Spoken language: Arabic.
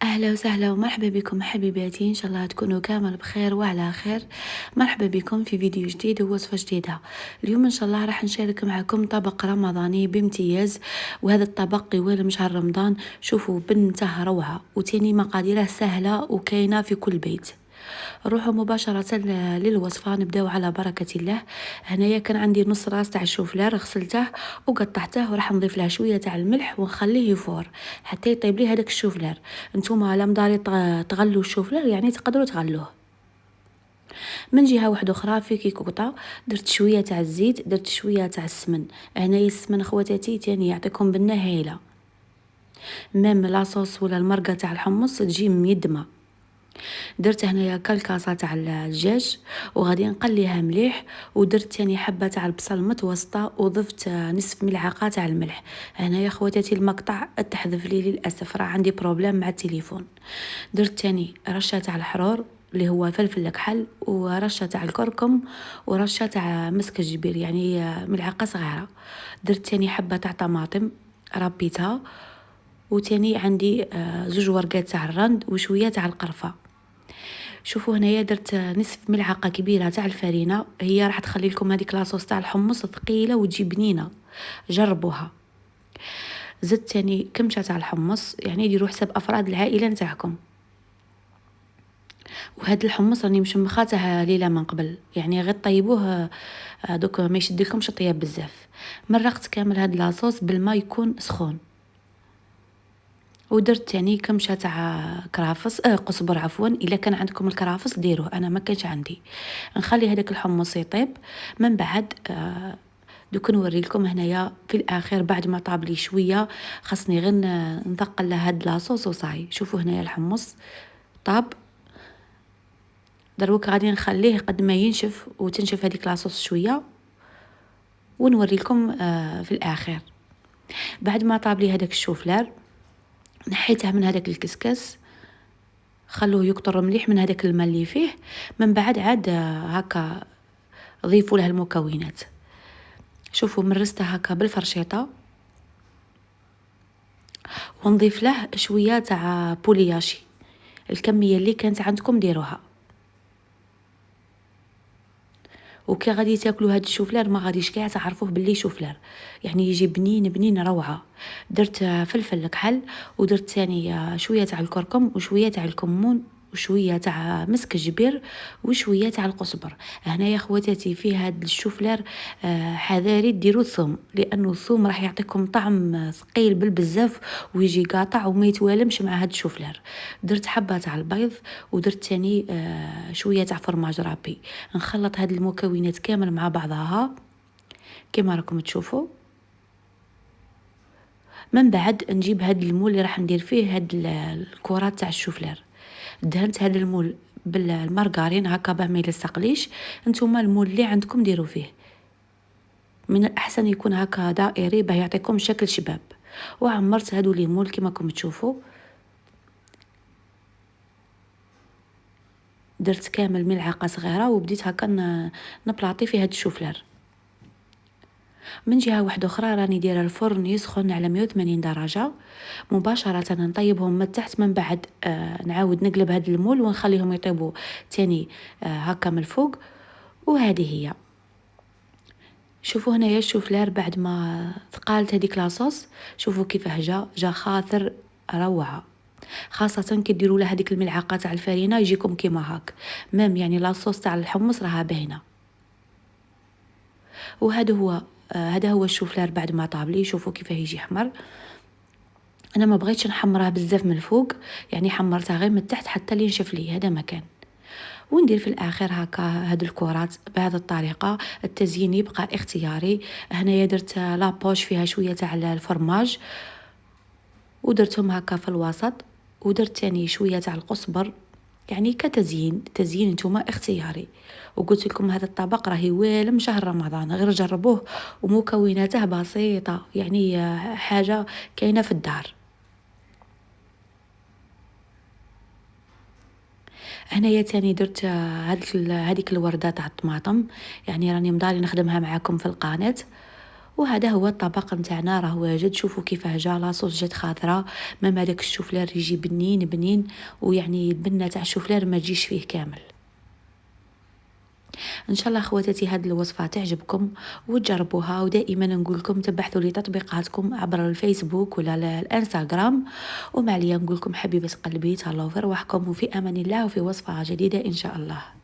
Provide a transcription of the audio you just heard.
أهلا وسهلا ومرحبا بكم حبيباتي، إن شاء الله تكونوا كامل بخير وعلى خير. مرحبا بكم في فيديو جديد ووصفة جديدة. اليوم إن شاء الله راح نشارك معكم طبق رمضاني بامتياز، وهذا الطبق يوالم شهر رمضان. شوفوا بنته روعة وتاني مقاديره سهلة وكاينة في كل بيت. نروحوا مباشرة للوصفة، نبداو على بركة الله. هنايا كان عندي نص راس تاع الشوفلار، غسلته وقطعته وراح نضيف له شوية تاع الملح ونخليه يفور حتى يطيب لي هذاك الشوفلار. نتوما لا مداري تغلوا الشوفلار يعني تقدروا تغلوه. من جهه واحده اخرى في كيكوطه درت شويه تاع الزيت، درت شويه تاع السمن. هنايا السمن خواتاتي تاني يعطيكم بنه هايله. ميم لاصوص ولا المرقه تاع الحمص تجي ميدمه. درت هنايا كالكاسه تاع الدجاج وغادي نقليها مليح، ودرت ثاني حبه تاع البصل متوسطه وضفت نصف ملعقه تاع الملح. هنايا خواتاتي المقطع تحذف لي للاسف، راه عندي بروبليم مع التليفون. درت ثاني رشه تاع الحرور اللي هو فلفل الكحل، ورشه تاع الكركم، ورشه تاع مسك الجبير يعني ملعقه صغيره. درت ثاني حبه تاع طماطم ربيتها، وتاني عندي زوج ورقات تاع الرند وشويه تاع القرفه. شوفوا هنايا درت نصف ملعقه كبيره تاع الفرينه، هي راح تخلي لكم هذيك لاصوص تاع الحمص ثقيله وتجي بنينه، جربوها. زدت ثاني كمشه تاع الحمص، يعني ديروا حساب افراد العائله نتاعكم. وهذا الحمص راني مشمخاته ليله من قبل، يعني غير طيبوه دوك ما يشدلكمش طياب بزاف. مرقت كامل هاد لاصوص بالماء يكون سخون. ودرت تاني كمشه تاع كرافس قزبر عفوا، الا كان عندكم الكرافس ديروه، انا ما كانش عندي. نخلي هذاك الحمص يطيب. من بعد دوك نوري لكم هنايا في الاخير بعد ما طاب لي شويه، خاصني غير نثقل له هاد لاصوص وصاي. شوفوا هنايا الحمص طاب. دروك غادي نخليه قد ما ينشف وتنشف هذيك لاصوص شويه، ونوري لكم في الاخير. بعد ما طاب لي هذاك الشوفلار نحيته من هذاك الكسكس، خلوه يقطر مليح من هذاك الماء اللي فيه. من بعد عاد هكا ضيفوا له المكونات. شوفوا مرسته هكا بالفرشيطه، ونضيف له شويه تاع بولياشي، الكميه اللي كانت عندكم ديروها. وكي غادي تاكلوا هاد الشوفلار ما غاديش كاع تعرفوه باللي شوفلار، يعني يجي بنين بنين روعه. درت فلفل كحل، ودرت ثاني شويه تاع الكركم وشويه تاع الكمون وشويه تاع مسك الجبير وشويه تاع القزبر. هنايا خواتاتي في هاد الشوفلار حذاري ديروا الثوم، لانه الثوم راح يعطيكم طعم ثقيل بالبزاف ويجي قاطع وما يتوالمش مع هاد الشوفلار. درت حبه تاع البيض، ودرت ثاني شويه تاع فرماج رابي. نخلط هاد المكونات كامل مع بعضها كما راكم تشوفوا. من بعد نجيب هاد المول اللي راح ندير فيه هاد الكرات تاع الشوفلار. دهنت هاد المول بالمارغرين هكا باه ما يلصقليش. نتوما المول اللي عندكم ديروا فيه، من الاحسن يكون هكا دائري باه يعطيكم شكل شباب. وعمرت هادو لي مول كما راكم تشوفوا. درت كامل ملعقه صغيره وبديت هكا نبلاطي في هاد الشوفلار. من جهه واحده اخرى راني دايره الفرن يسخن على 180 درجه مباشره، نطيبهم من تحت. من بعد نعاود نقلب هاد المول ونخليهم يطيبوا تاني هكا من الفوق. وهذه هي. شوفوا هنايا الشوفلار بعد ما ثقالت هذيك لاصوص، شوفوا كيفاه جا خاطر روعه. خاصه كي ديروا له هذيك الملعقه تاع الفرينه يجيكم كيما هاك. ميم يعني لاصوص تاع الحمص راها باينه. وهذا هو هذا هو الشوفلار بعد ما طاب لي. شوفوا كيفاه يجي حمر. انا ما بغيتش نحمره بزاف من الفوق، يعني حمرتها غير من تحت حتى اللي ينشف لي هذا مكان. وندير في الاخر هكا هاد الكرات بهذه الطريقه. التزيين يبقى اختياري. هنايا درت لابوش فيها شويه تاع الفرماج ودرتهم هكا في الوسط، ودرت تاني شويه تاع القزبر، يعني كتزيين. تزيين نتوما اختياري. وقلت لكم هذا الطبق راهي والم شهر رمضان، غير جربوه ومكوناته بسيطه، يعني حاجه كاينه في الدار. هنايا تاني درت هذيك الورده تاع الطماطم، يعني راني مضالي نخدمها معاكم في القناه. وهذا هو الطبق نتاعنا، راه واجد. شوفوا كيفاه جا لاصوص جات خضراء، ما هذاك الشوفلار يجي بنين بنين، ويعني البنه تاع الشوفلار ما تجيش فيه كامل. ان شاء الله خواتاتي هذه الوصفه تعجبكم وتجربوها، ودائما نقول لكم تبحثوا لي تطبيقاتكم عبر الفيسبوك ولا الانستغرام. ومع ليا نقول لكم حبيبه قلبي، تهلاو في رواحكم، وفي امان الله، وفي وصفه جديده ان شاء الله.